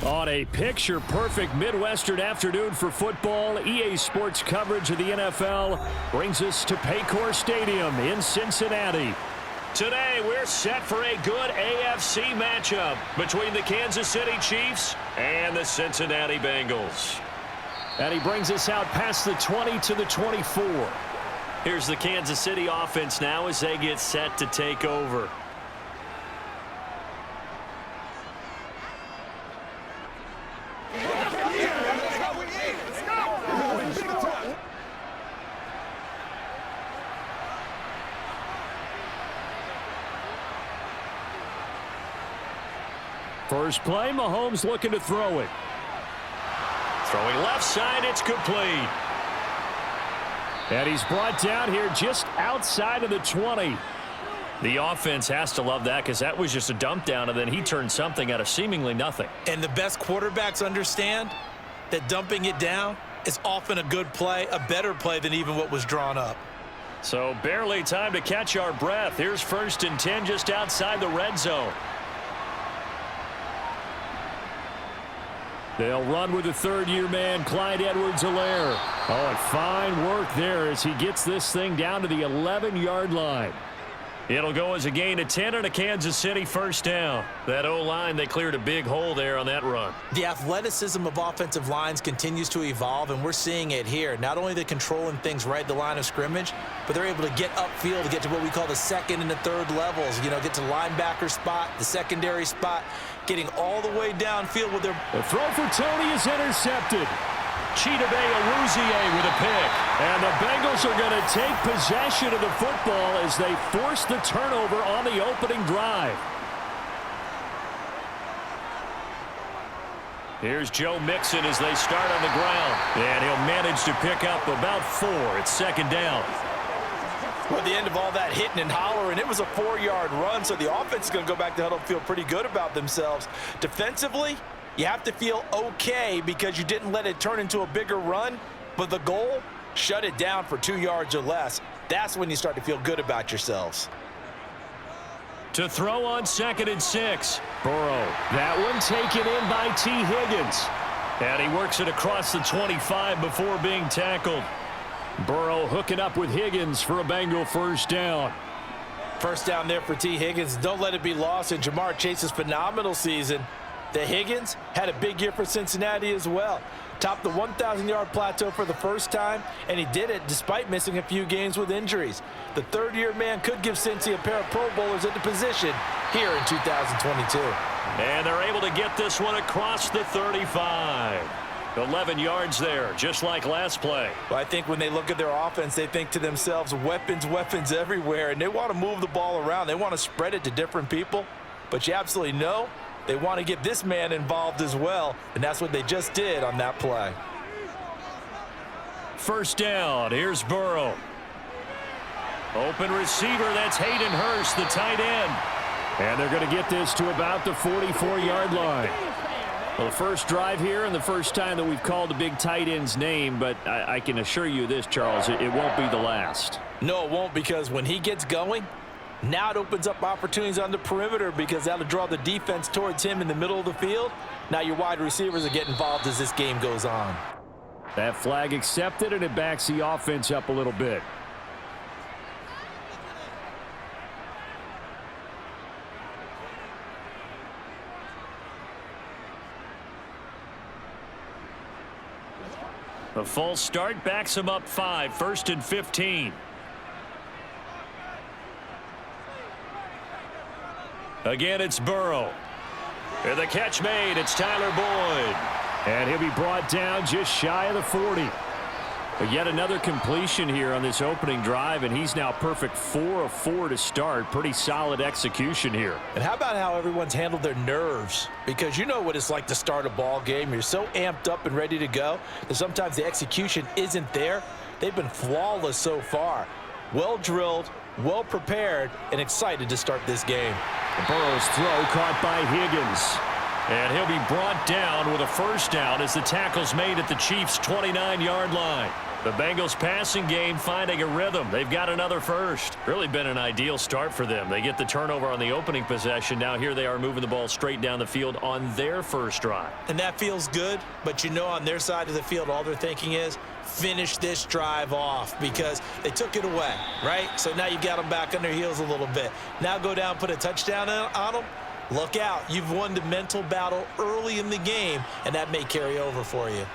On a picture-perfect Midwestern afternoon for football, EA Sports coverage of the NFL brings us to Paycor Stadium in Cincinnati. Today, we're set for a good AFC matchup between the Kansas City Chiefs and the Cincinnati Bengals. And he brings us out past the 20 to the 24. Here's the Kansas City offense now as they get set to take over. First play, Mahomes looking to throw it. Throwing left side, it's complete. And he's brought down here just outside of the 20. The offense has to love that because that was just a dump down, and then he turned something out of seemingly nothing. And the best quarterbacks understand that dumping it down is often a good play, a better play than even what was drawn up. So barely time to catch our breath. Here's 1st and 10 just outside the red zone. They'll run with the third-year man, Clyde Edwards-Helaire. Oh, and fine work there as he gets this thing down to the 11-yard line. It'll go as a gain of 10 and a Kansas City first down. That O-line, they cleared a big hole there on that run. The athleticism of offensive lines continues to evolve, and we're seeing it here. Not only are they controlling things right at the line of scrimmage, but they're able to get upfield to get to what we call the second and the third levels. You know, get to the linebacker spot, the secondary spot, getting all the way downfield with their... The throw for Tony is intercepted. Chidobe Awuzie with a pick. And the Bengals are going to take possession of the football as they force the turnover on the opening drive. Here's Joe Mixon as they start on the ground. And he'll manage to pick up about 4. It's second down. Well, at the end of all that hitting and hollering, it was a 4-yard run, so the offense is going to go back to huddle and feel pretty good about themselves. Defensively, you have to feel okay because you didn't let it turn into a bigger run, but the goal, shut it down for 2 yards or less. That's when you start to feel good about yourselves. To throw on 2nd and 6. Burrow. That one taken in by T. Higgins. And he works it across the 25 before being tackled. Burrow hooking up with Higgins for a Bengal first down. First down there for T. Higgins. Don't let it be lost in Jamar Chase's phenomenal season. The Higgins had a big year for Cincinnati as well. Topped the 1,000-yard plateau for the first time, and he did it despite missing a few games with injuries. The third-year man could give Cincy a pair of Pro Bowlers into position here in 2022. And they're able to get this one across the 35. 11 yards there, just like last play. Well, I think when they look at their offense, they think to themselves, weapons, weapons everywhere, and they want to move the ball around. They want to spread it to different people, but you absolutely know they want to get this man involved as well, and that's what they just did on that play. First down, here's Burrow. Open receiver, that's Hayden Hurst, the tight end. And they're going to get this to about the 44-yard line. Well, the first drive here and the first time that we've called the big tight end's name, but I can assure you this, Charles, it won't be the last. No, it won't, because when he gets going, now it opens up opportunities on the perimeter because that'll draw the defense towards him in the middle of the field. Now your wide receivers will get involved as this game goes on. That flag accepted, and it backs the offense up a little bit. The false start backs him up 5, 1st and 15. Again, it's Burrow. And the catch made. It's Tyler Boyd. And he'll be brought down just shy of the 40. But yet another completion here on this opening drive, and he's now perfect 4 of 4 to start. Pretty solid execution here. And how about how everyone's handled their nerves? Because you know what it's like to start a ball game. You're so amped up and ready to go that sometimes the execution isn't there. They've been flawless so far. Well drilled, well prepared, and excited to start this game. Burrow's throw caught by Higgins. And he'll be brought down with a first down as the tackle's made at the Chiefs' 29-yard line. The Bengals passing game finding a rhythm. They've got another first. Really been an ideal start for them. They get the turnover on the opening possession. Now here they are moving the ball straight down the field on their first drive. And that feels good, but you know on their side of the field all they're thinking is finish this drive off because they took it away, right? So now you got them back on their heels a little bit. Now go down, put a touchdown on them. Look out. You've won the mental battle early in the game, and that may carry over for you.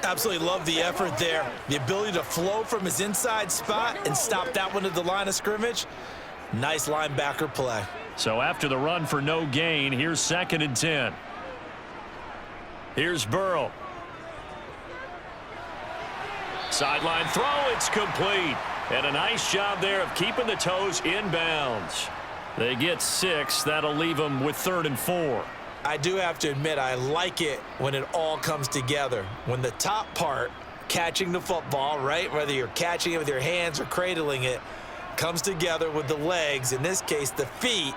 Absolutely love the effort there. The ability to flow from his inside spot and stop that one at the line of scrimmage. Nice linebacker play. So after the run for no gain, here's 2nd and 10. Here's Burrow. Sideline throw, it's complete. And a nice job there of keeping the toes in bounds. They get 6. That'll leave them with 3rd and 4. I do have to admit, I like it when it all comes together. When the top part, catching the football, right, whether you're catching it with your hands or cradling it, comes together with the legs, in this case the feet,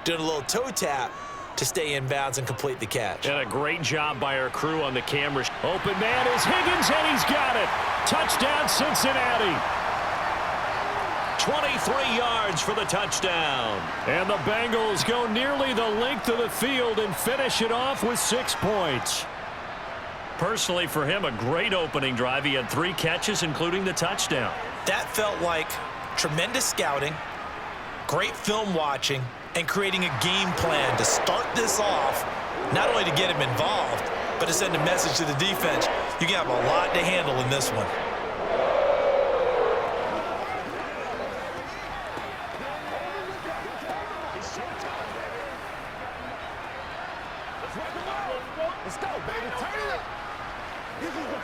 doing a little toe tap to stay in bounds and complete the catch. And a great job by our crew on the camera. Open man is Higgins, and he's got it. Touchdown, Cincinnati. 23 yards for the touchdown. And the Bengals go nearly the length of the field and finish it off with 6 points. Personally, for him, a great opening drive. He had 3 catches, including the touchdown. That felt like tremendous scouting, great film watching, and creating a game plan to start this off, not only to get him involved, but to send a message to the defense. You have a lot to handle in this one. Let's go, baby. Turn it up. This is the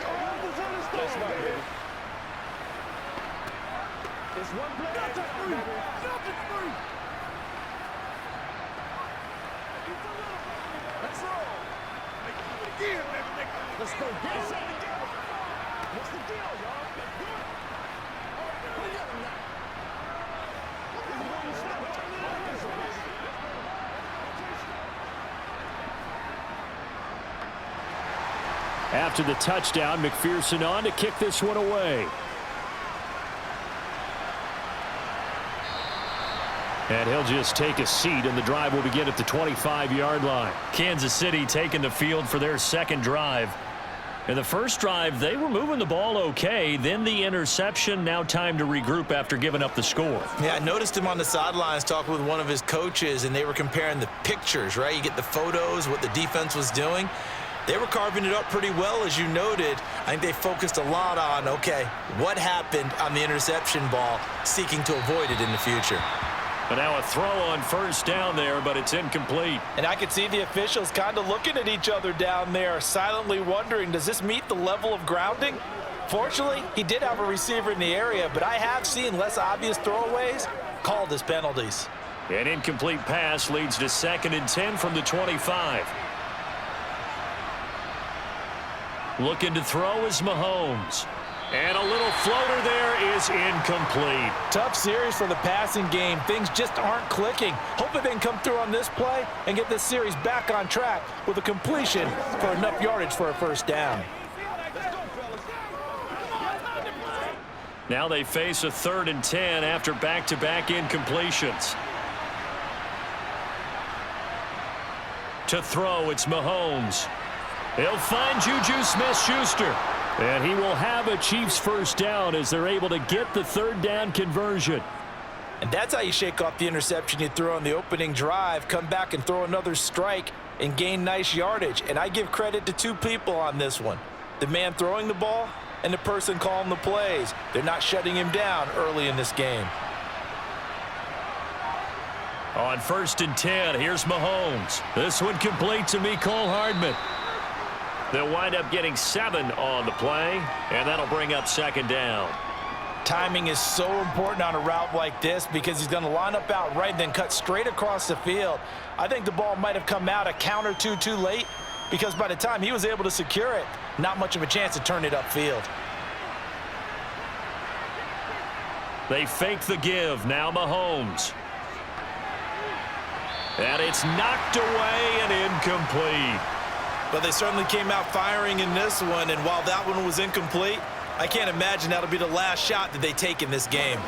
first baby. It's one play at a time, baby. Let's roll. Make it do it again, baby. Let's go get it. What's the deal, y'all? Let's do it. Look at him now. This is where you stop. After the touchdown, McPherson on to kick this one away. And he'll just take a seat, and the drive will begin at the 25-yard line. Kansas City taking the field for their second drive. In the first drive, they were moving the ball okay. Then the interception. Now time to regroup after giving up the score. Yeah, I noticed him on the sidelines talking with one of his coaches, and they were comparing the pictures, right? You get the photos, what the defense was doing. They were carving it up pretty well, as you noted. I think they focused a lot on, okay, what happened on the interception ball, seeking to avoid it in the future. But now a throw on first down there, but it's incomplete. And I could see the officials kind of looking at each other down there, silently wondering, does this meet the level of grounding? Fortunately, he did have a receiver in the area, but I have seen less obvious throwaways called as penalties. An incomplete pass leads to 2nd and 10 from the 25. Looking to throw is Mahomes. And a little floater there is incomplete. Tough series for the passing game. Things just aren't clicking. Hoping they can come through on this play and get this series back on track with a completion for enough yardage for a first down. Now they face a 3rd and 10 after back-to-back incompletions. To throw, it's Mahomes. He'll find Juju Smith-Schuster. And he will have a Chiefs first down as they're able to get the 3rd down conversion. And that's how you shake off the interception you threw on the opening drive, come back and throw another strike and gain nice yardage. And I give credit to 2 people on this one. The man throwing the ball and the person calling the plays. They're not shutting him down early in this game. On 1st and 10, here's Mahomes. This one complete to Mecole Hardman. They'll wind up getting 7 on the play, and that'll bring up 2nd down. Timing is so important on a route like this because he's going to line up out right and then cut straight across the field. I think the ball might have come out a count or two too late because by the time he was able to secure it, not much of a chance to turn it upfield. They fake the give. Now Mahomes. And it's knocked away and incomplete. But they certainly came out firing in this one, and while that one was incomplete, I can't imagine that'll be the last shot that they take in this game.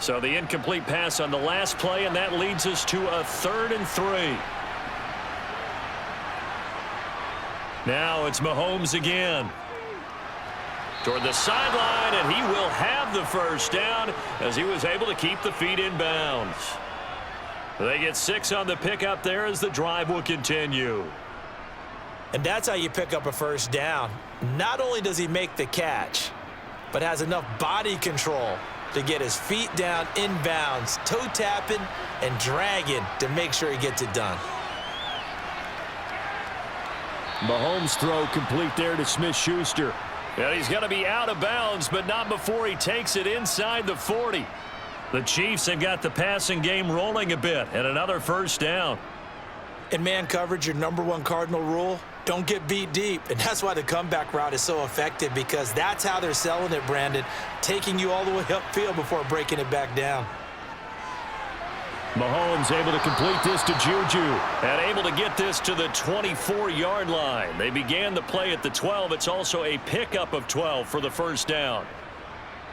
So the incomplete pass on the last play, and that leads us to a 3rd and 3. Now it's Mahomes again. Toward the sideline, and he will have the first down as he was able to keep the feet in bounds. They get 6 on the pickup there as the drive will continue. And that's how you pick up a first down. Not only does he make the catch, but has enough body control to get his feet down in bounds, toe tapping and dragging to make sure he gets it done. Mahomes' throw complete there to Smith-Schuster. And he's going to be out of bounds, but not before he takes it inside the 40. The Chiefs have got the passing game rolling a bit, and another first down. In man coverage, your #1 cardinal rule, don't get beat deep. And that's why the comeback route is so effective, because that's how they're selling it, Brandon, taking you all the way upfield before breaking it back down. Mahomes able to complete this to Juju and able to get this to the 24-yard line. They began the play at the 12. It's also a pickup of 12 for the first down.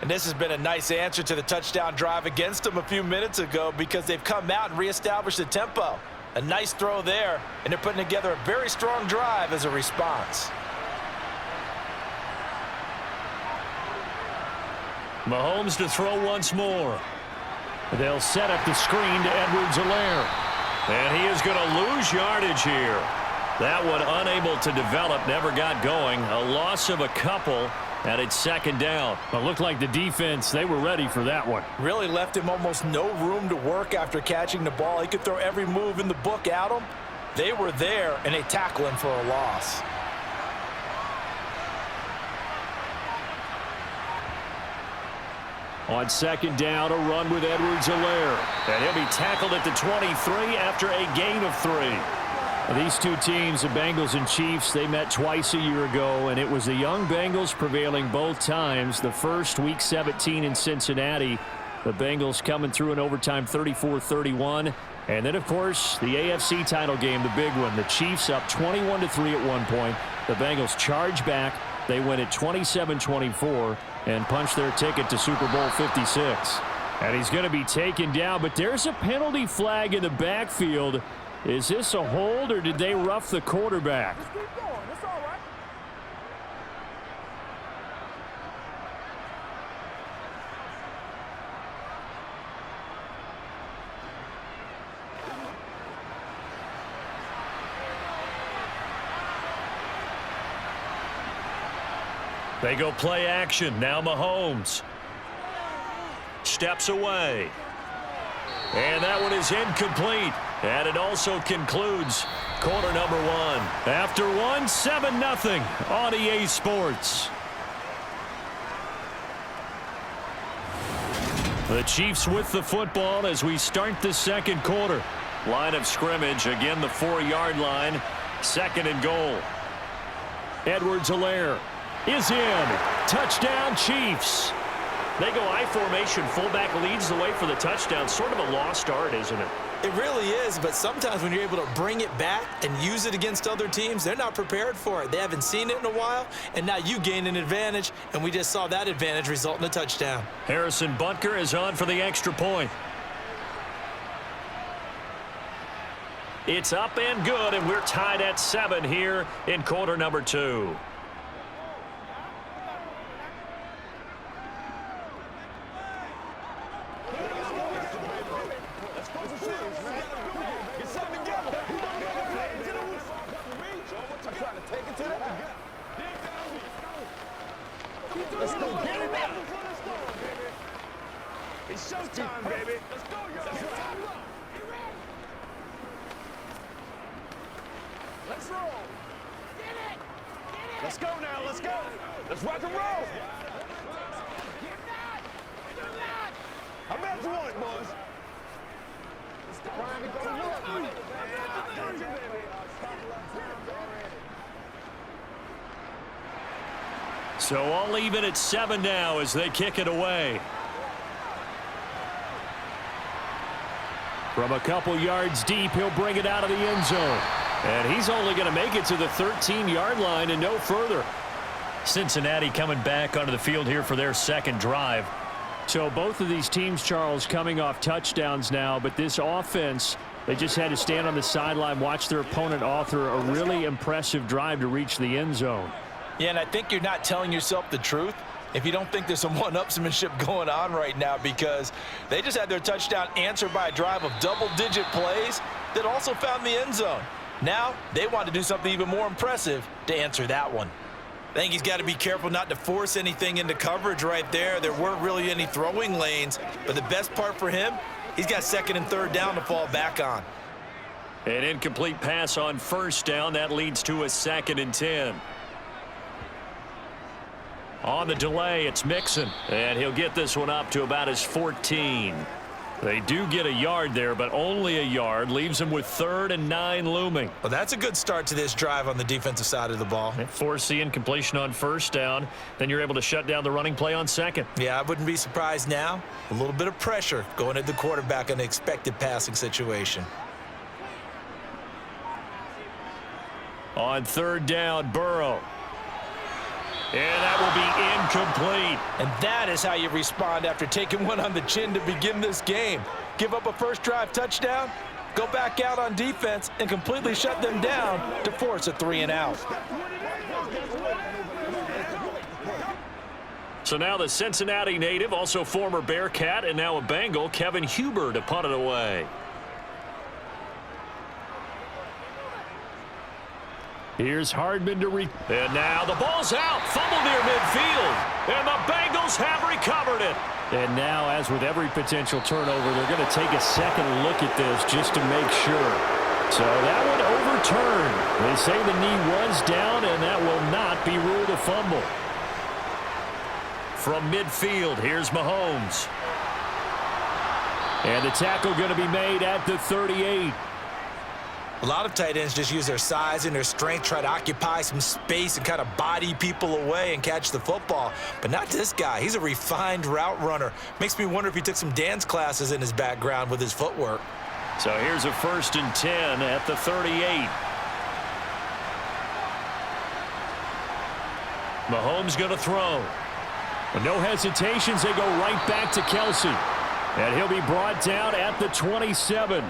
And this has been a nice answer to the touchdown drive against them a few minutes ago, because they've come out and reestablished the tempo. A nice throw there, and they're putting together a very strong drive as a response. Mahomes to throw once more. They'll set up the screen to Edwards-Helaire. And he is going to lose yardage here. That one unable to develop, never got going. A loss of a couple, and it's 2nd down. It looked like the defense, they were ready for that one. Really left him almost no room to work after catching the ball. He could throw every move in the book at him. They were there, and they tackle him for a loss. On 2nd down, a run with Edwards-Helaire. And he'll be tackled at the 23 after a gain of 3. These two teams, the Bengals and Chiefs, they met twice a year ago, and it was the young Bengals prevailing both times. The first, Week 17 in Cincinnati, the Bengals coming through in overtime 34-31. And then, of course, the AFC title game, the big one. The Chiefs up 21-3 at one point. The Bengals charge back. They win at 27-24 and punch their ticket to Super Bowl 56. And he's going to be taken down, but there's a penalty flag in the backfield. Is this a hold, or did they rough the quarterback? Just keep going. It's all right. They go play action. Now Mahomes steps away. And that one is incomplete. And it also concludes quarter number 1. After one, 7-0 on EA Sports. The Chiefs with the football as we start the 2nd quarter. Line of scrimmage, again the 4-yard line. 2nd and goal. Edwards-Helaire is in. Touchdown, Chiefs. They go I formation. Fullback leads the way for the touchdown. Sort of a lost art, isn't it? It really is, but sometimes when you're able to bring it back and use it against other teams, they're not prepared for it. They haven't seen it in a while, and now you gain an advantage, and we just saw that advantage result in a touchdown. Harrison Butker is on for the extra point. It's up and good, and we're tied at 7 here in quarter number 2. Let's go get it now. It's showtime, baby. Let's go, y'all. Let's roll. Get it. Let's go now. Let's go. Let's rock and roll. I'm at the one, boys. So all even at 7 now as they kick it away. From a couple yards deep, he'll bring it out of the end zone. And he's only going to make it to the 13-yard line and no further. Cincinnati coming back onto the field here for their second drive. So both of these teams, Charles, coming off touchdowns now, but this offense, they just had to stand on the sideline, watch their opponent author a really impressive drive to reach the end zone. Yeah, and I think you're not telling yourself the truth if you don't think there's some one-upsmanship going on right now, because they just had their touchdown answered by a drive of double-digit plays that also found the end zone. Now they want to do something even more impressive to answer that one. I think he's got to be careful not to force anything into coverage right there. There weren't really any throwing lanes, but the best part for him, he's got second and third down to fall back on. An incomplete pass on first down. That leads to a 2nd and 10. On the delay, it's Mixon, and he'll get this one up to about his 14. They do get a yard there, but only a yard. Leaves them with 3rd and 9 looming. Well, that's a good start to this drive on the defensive side of the ball. Force the incompletion on first down. Then you're able to shut down the running play on second. Yeah, I wouldn't be surprised now. A little bit of pressure going at the quarterback in an expected passing situation. On 3rd down, Burrow. And that will be incomplete. And that is how you respond after taking one on the chin to begin this game. Give up a first drive touchdown, go back out on defense, and completely shut them down to force a 3-and-out. So now the Cincinnati native, also former Bearcat and now a Bengal, Kevin Huber to punt it away. Here's Hardman to and now the ball's out. Fumble near midfield. And the Bengals have recovered it. And now, as with every potential turnover, they're going to take a second look at this just to make sure. So that one overturned. They say the knee was down, and that will not be ruled a fumble. From midfield, here's Mahomes. And the tackle going to be made at the 38. A lot of tight ends just use their size and their strength, try to occupy some space and kind of body people away and catch the football. But not this guy. He's a refined route runner. Makes me wonder if he took some dance classes in his background with his footwork. So here's a 1st and 10 at the 38. Mahomes going to throw. No hesitations. They go right back to Kelsey. And he'll be brought down at the 27.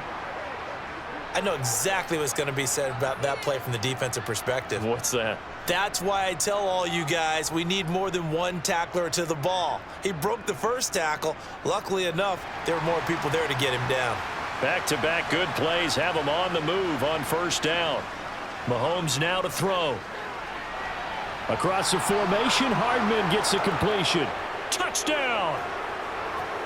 I know exactly what's going to be said about that play from the defensive perspective. What's that? That's why I tell all you guys we need more than one tackler to the ball. He broke the first tackle. Luckily enough, there were more people there to get him down. Back-to-back good plays have him on the move on first down. Mahomes now to throw. Across the formation, Hardman gets a completion. Touchdown!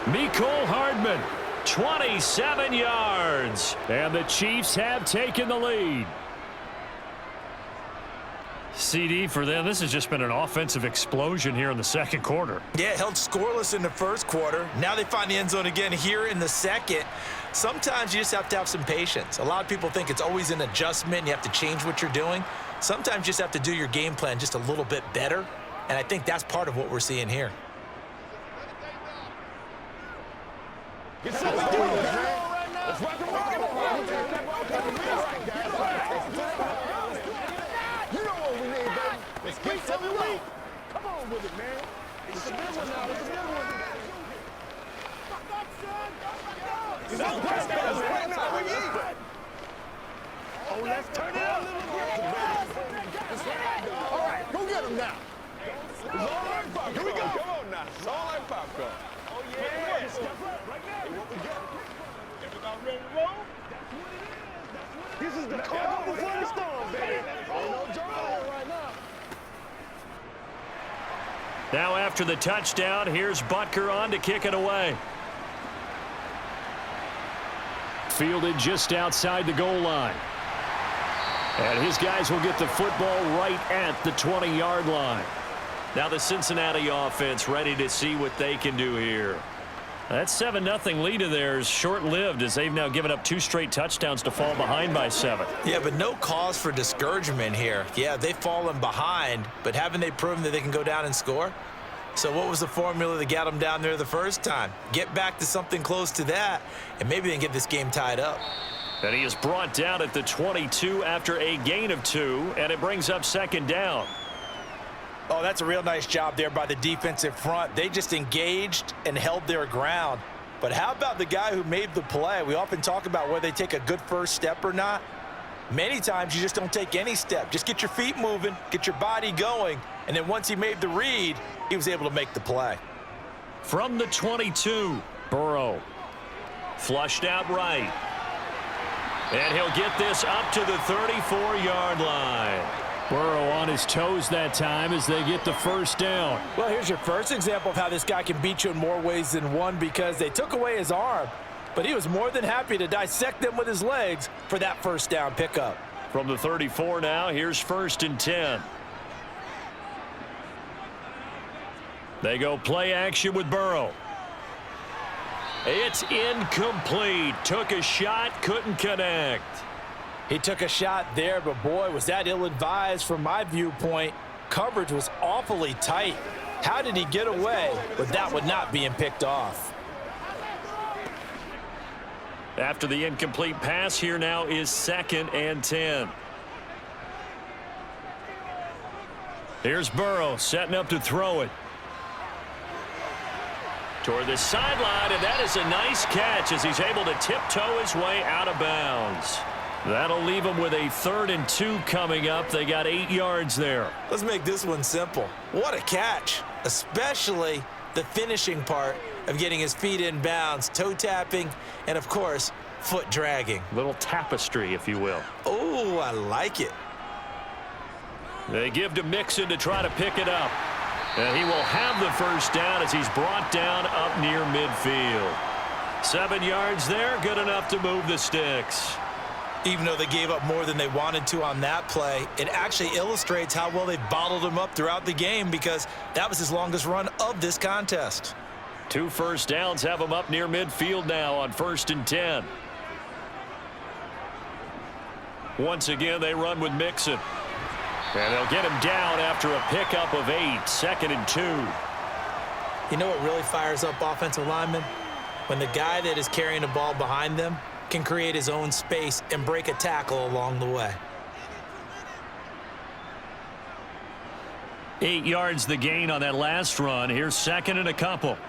Mecole Hardman. 27 yards. And the Chiefs have taken the lead. CD for them. This has just been an offensive explosion here in the second quarter. Yeah, held scoreless in the first quarter. Now they find the end zone again here in the second. Sometimes you just have to have some patience. A lot of people think it's always an adjustment. You have to change what you're doing. Sometimes you just have to do your game plan just a little bit better. And I think that's part of what we're seeing here. Get set right now. Let's rock and roll. You know what we need, baby. Let's get something week. Come on with it, man. It's a good one now. It's a good one. Oh, let's turn it up. All right, go get him now. It's all like popcorn. Here we go. Come on now. It's all like popcorn. Oh, yeah. Step up right now. What we got? Everybody ready to roll? That's what it is. This is the calm before the storm, baby. Oh, no drama right now. Now after the touchdown, here's Butker on to kick it away. Fielded just outside the goal line. And his guys will get the football right at the 20-yard line. Now the Cincinnati offense ready to see what they can do here. That 7-0 lead of theirs short-lived as they've now given up 2 straight touchdowns to fall behind by 7. Yeah, but no cause for discouragement here. Yeah, they've fallen behind, but haven't they proven that they can go down and score? So what was the formula that got them down there the first time? Get back to something close to that, and maybe then get this game tied up. And he is brought down at the 22 after a gain of 2, and it brings up second down. Oh, that's a real nice job there by the defensive front. They just engaged and held their ground. But how about the guy who made the play? We often talk about whether they take a good first step or not. Many times you just don't take any step. Just get your feet moving, get your body going, and then once he made the read, he was able to make the play. From the 22, Burrow. Flushed out right. And he'll get this up to the 34-yard line. Burrow on his toes that time as they get the first down. Well, here's your first example of how this guy can beat you in more ways than one, because they took away his arm, but he was more than happy to dissect them with his legs for that first down pickup. From the 34 now, here's 1st and 10. They go play action with Burrow. It's incomplete. Took a shot, couldn't connect. He took a shot there, but boy, was that ill-advised from my viewpoint. Coverage was awfully tight. How did he get away with that one not being picked off? After the incomplete pass, here now is 2nd and 10. Here's Burrow setting up to throw it. Toward the sideline, and that is a nice catch as he's able to tiptoe his way out of bounds. That'll leave him with a 3rd and 2 coming up. They got 8 yards there. Let's make this one simple. What a catch, especially the finishing part of getting his feet in bounds, toe tapping, and of course, foot dragging. Little tapestry, if you will. Oh, I like it. They give to Mixon to try to pick it up. And he will have the first down as he's brought down up near midfield. 7 yards there, good enough to move the sticks. Even though they gave up more than they wanted to on that play, it actually illustrates how well they bottled him up throughout the game, because that was his longest run of this contest. 2 first downs have him up near midfield now on 1st and 10. Once again, they run with Mixon. And they'll get him down after a pickup of 8, 2nd and 2. You know what really fires up offensive linemen? When the guy that is carrying the ball behind them can create his own space and break a tackle along the way. 8 yards the gain on that last run. Here's 2nd and a couple.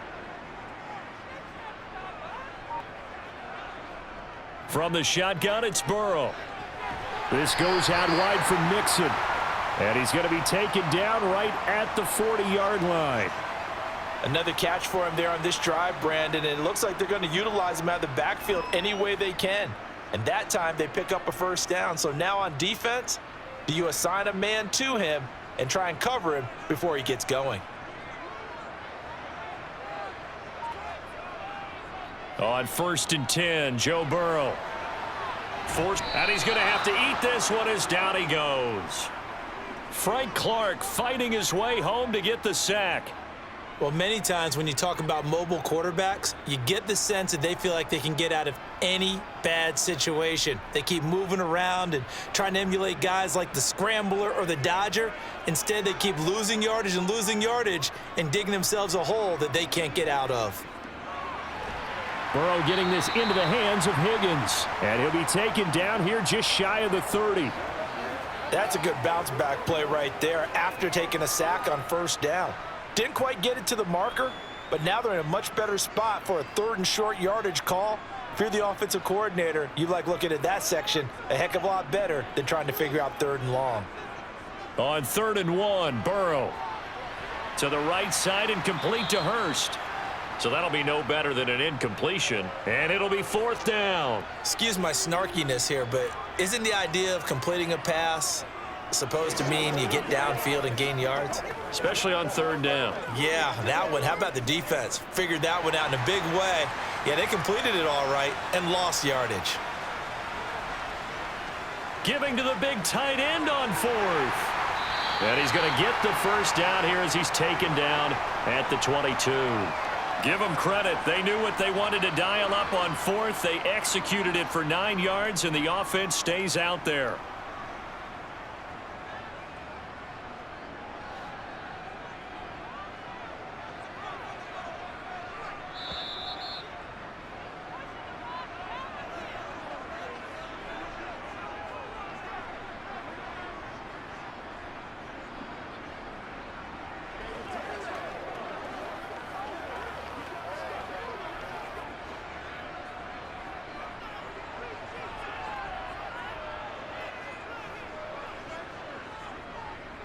From the shotgun, it's Burrow. This goes out wide for Mixon. And he's going to be taken down right at the 40-yard line. Another catch for him there on this drive, Brandon, and it looks like they're going to utilize him out of the backfield any way they can. And that time they pick up a first down. So now on defense, do you assign a man to him and try and cover him before he gets going? On 1st and 10, Joe Burrow. Forced, and he's going to have to eat this one as down he goes. Frank Clark fighting his way home to get the sack. Well, many times when you talk about mobile quarterbacks, you get the sense that they feel like they can get out of any bad situation. They keep moving around and trying to emulate guys like the Scrambler or the Dodger. Instead, they keep losing yardage and digging themselves a hole that they can't get out of. Burrow getting this into the hands of Higgins. And he'll be taken down here just shy of the 30. That's a good bounce back play right there after taking a sack on first down. Didn't quite get it to the marker, but now they're in a much better spot for a 3rd and short yardage call. If you're the offensive coordinator, you like looking at that section a heck of a lot better than trying to figure out 3rd and long. On 3rd and 1, Burrow to the right side and complete to Hurst. So that'll be no better than an incompletion, and it'll be 4th down. Excuse my snarkiness here, but isn't the idea of completing a pass supposed to mean you get downfield and gain yards? Especially on 3rd down. Yeah, that one. How about the defense? Figured that one out in a big way. Yeah, they completed it all right and lost yardage. Giving to the big tight end on 4th. And he's going to get the first down here as he's taken down at the 22. Give them credit. They knew what they wanted to dial up on 4th. They executed it for 9 yards, and the offense stays out there.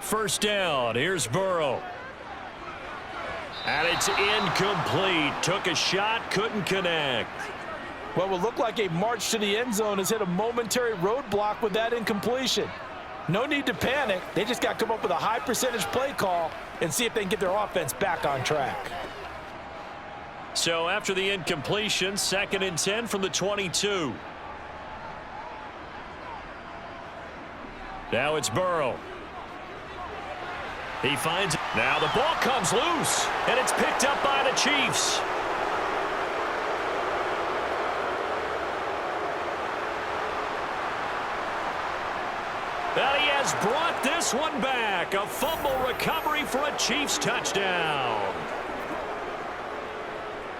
First down. Here's Burrow. And it's incomplete. Took a shot, couldn't connect. What will look like a march to the end zone has hit a momentary roadblock with that incompletion. No need to panic. They just got to come up with a high percentage play call and see if they can get their offense back on track. So after the incompletion, 2nd and 10 from the 22. Now it's Burrow. He finds it. Now the ball comes loose, and it's picked up by the Chiefs. And he has brought this one back. A fumble recovery for a Chiefs touchdown.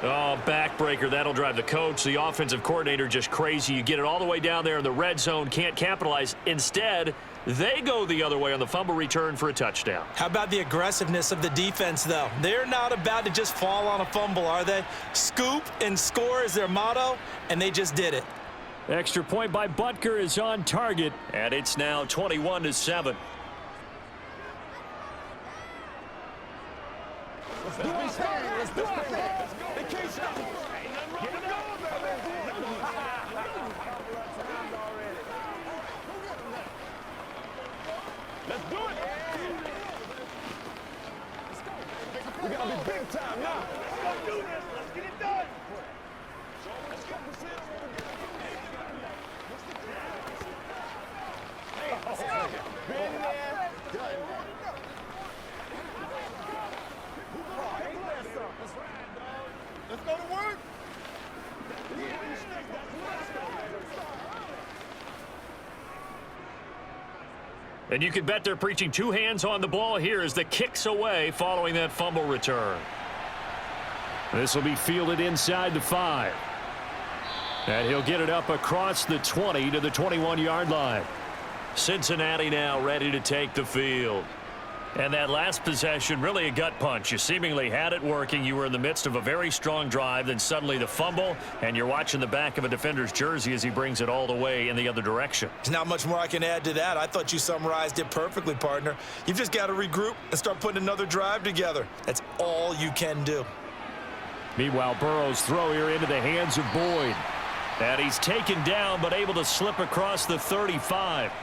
Oh, backbreaker. That'll drive the coach, the offensive coordinator, just crazy. You get it all the way down there in the red zone, can't capitalize. Instead, they go the other way on the fumble return for a touchdown. How about the aggressiveness of the defense, though? They're not about to just fall on a fumble, are they? Scoop and score is their motto, and they just did it. Extra point by Butker is on target, and it's now 21-7. Let's do it, Stan. Let's do it, Stan. They can't stop. Get it going, baby. Let's do it. We gotta be big time now. Let's do this. Let's get it done. Been there, done that. Let's go to work. And you can bet they're preaching 2 hands on the ball here as the kick's away following that fumble return. This will be fielded inside the 5. And he'll get it up across the 20 to the 21-yard line. Cincinnati now ready to take the field. And that last possession, really a gut punch. You seemingly had it working. You were in the midst of a very strong drive. Then suddenly the fumble, and you're watching the back of a defender's jersey as he brings it all the way in the other direction. There's not much more I can add to that. I thought you summarized it perfectly, partner. You've just got to regroup and start putting another drive together. That's all you can do. Meanwhile, Burrow's throw here into the hands of Boyd. And he's taken down, but able to slip across the 35.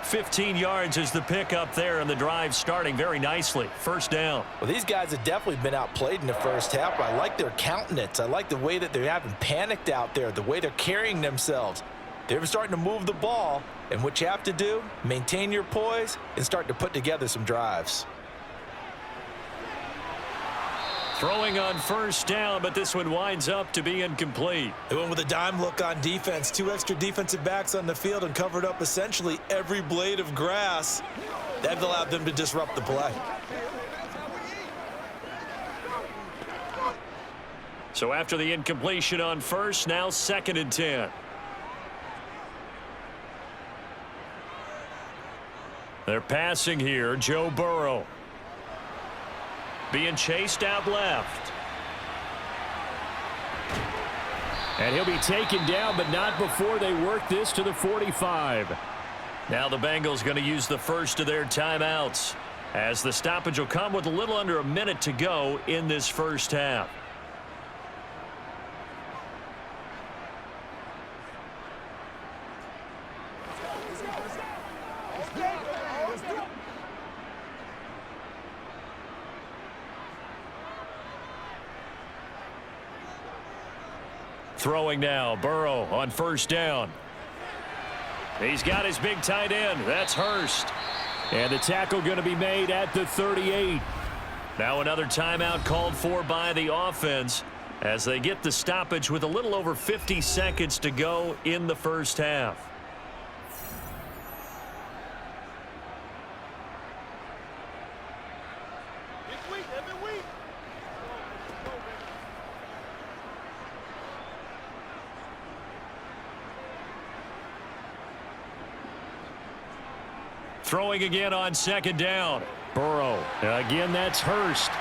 15 yards is the pickup there, and the drive starting very nicely. First down. Well, these guys have definitely been outplayed in the first half, but I like their countenance. I like the way that they haven't panicked out there, the way they're carrying themselves. They're starting to move the ball, and what you have to do, maintain your poise and start to put together some drives. Throwing on first down, but this one winds up to be incomplete. They went with a dime look on defense. 2 extra defensive backs on the field and covered up essentially every blade of grass. That allowed them to disrupt the play. So after the incompletion on first, now 2nd and 10. They're passing here. Joe Burrow. Being chased out left. And he'll be taken down, but not before they work this to the 45. Now the Bengals going to use the first of their timeouts, as the stoppage will come with a little under a minute to go in this first half. Throwing now, Burrow on first down. He's got his big tight end. That's Hurst. And the tackle going to be made at the 38. Now another timeout called for by the offense as they get the stoppage with a little over 50 seconds to go in the first half. Throwing again on second down. Burrow. Again, that's Hurst.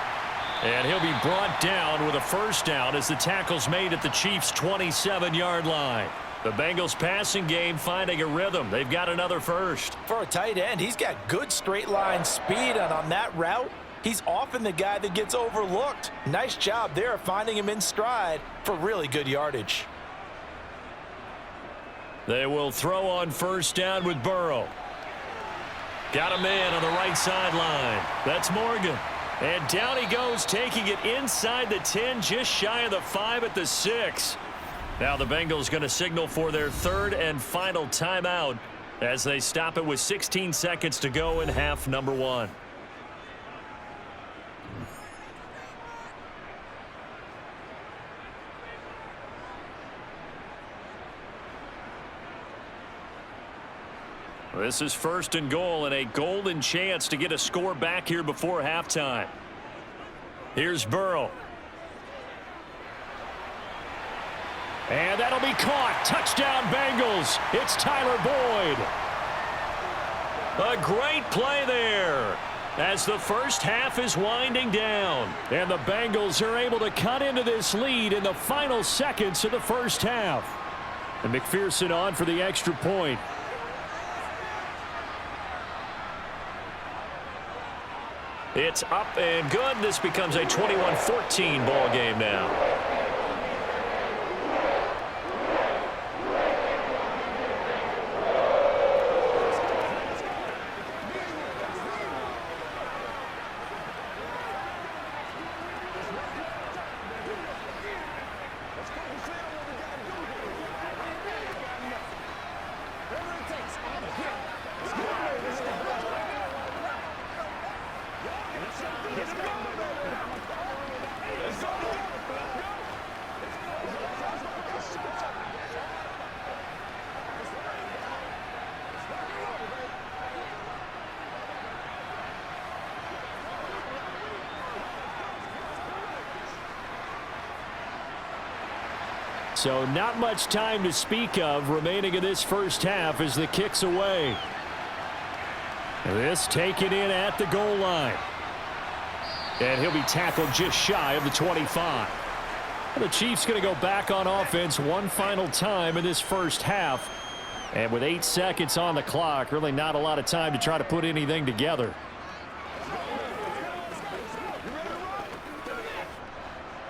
And he'll be brought down with a first down as the tackle's made at the Chiefs' 27-yard line. The Bengals passing game finding a rhythm. They've got another first. For a tight end, he's got good straight line speed, and on that route, he's often the guy that gets overlooked. Nice job there of finding him in stride for really good yardage. They will throw on first down with Burrow. Got a man on the right sideline. That's Morgan. And down he goes, taking it inside the 10, just shy of the 5 at the 6. Now the Bengals going to signal for their third and final timeout as they stop it with 16 seconds to go in half number 1. This is first and goal and a golden chance to get a score back here before halftime. Here's Burrow. And that'll be caught. Touchdown Bengals. It's Tyler Boyd. A great play there as the first half is winding down. And the Bengals are able to cut into this lead in the final seconds of the first half. And McPherson on for the extra point. It's up and good. This becomes a 21-14 ball game now. So not much time to speak of remaining in this first half as the kick's away. This taken in at the goal line. And he'll be tackled just shy of the 25. The Chiefs going to go back on offense one final time in this first half. And with 8 seconds on the clock, really not a lot of time to try to put anything together.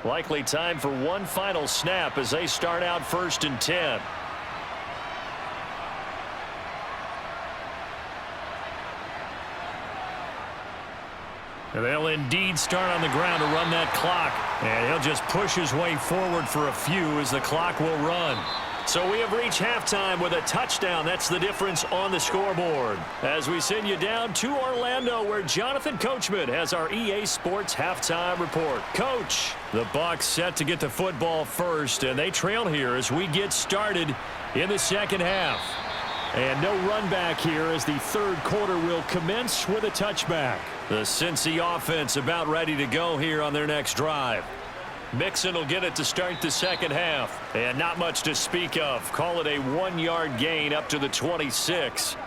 Likely time for one final snap as they start out first and 10. And they'll indeed start on the ground to run that clock. And he'll just push his way forward for a few as the clock will run. So we have reached halftime with a touchdown. That's the difference on the scoreboard. As we send you down to Orlando, where Jonathan Coachman has our EA Sports halftime report. Coach, the Bucs set to get the football first, and they trail here as we get started in the second half. And no run back here as the third quarter will commence with a touchback. The Cincy offense about ready to go here on their next drive. Mixon will get it to start the second half. And not much to speak of. Call it a 1-yard gain up to the 26.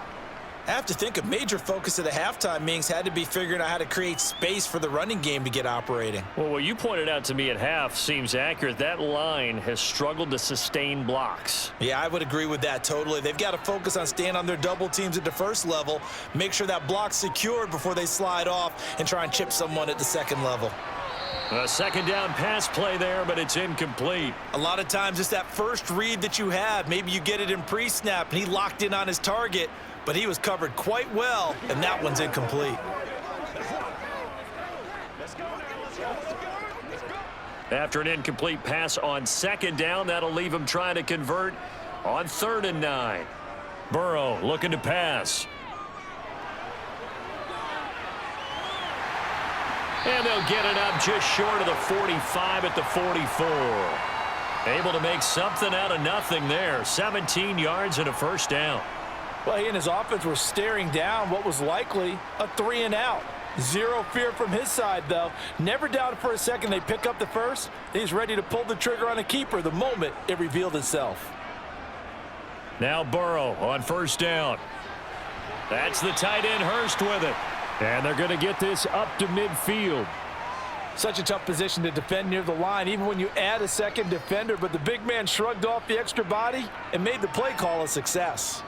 I have to think a major focus of the halftime meetings had to be figuring out how to create space for the running game to get operating. Well, what you pointed out to me at half seems accurate. That line has struggled to sustain blocks. Yeah, I would agree with that totally. They've got to focus on staying on their double teams at the first level, make sure that block's secured before they slide off and try and chip someone at the second level. A second down pass play there, but it's incomplete. A lot of times it's that first read that you have. Maybe you get it in pre-snap and he locked in on his target, but he was covered quite well, and that one's incomplete. After an incomplete pass on second down, that'll leave him trying to convert on 3rd and 9. Burrow looking to pass. And they'll get it up just short of the 45 at the 44. Able to make something out of nothing there. 17 yards and a first down. Well, he and his offense were staring down what was likely a 3-and-out. Zero fear from his side, though. Never doubted for a second they pick up the first. He's ready to pull the trigger on a keeper the moment it revealed itself. Now Burrow on first down. That's the tight end Hurst with it. And they're going to get this up to midfield. Such a tough position to defend near the line, even when you add a second defender, but the big man shrugged off the extra body and made the play call a success.